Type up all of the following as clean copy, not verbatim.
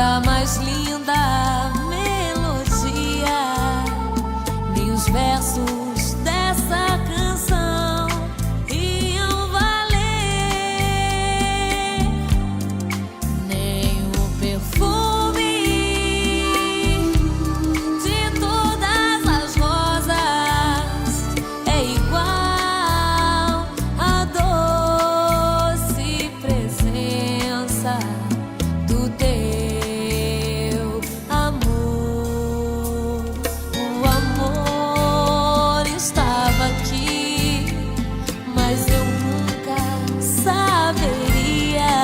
da mais linda melodia, nem os versos dessa canção iam valer, nem o perfume de todas as rosas é igual à doce presença do teu amor. O amor estava aqui, mas eu nunca saberia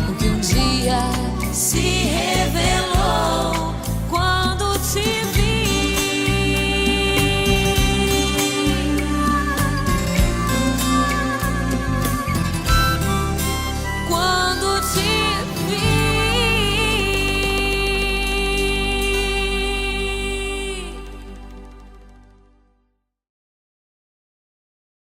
o que um dia se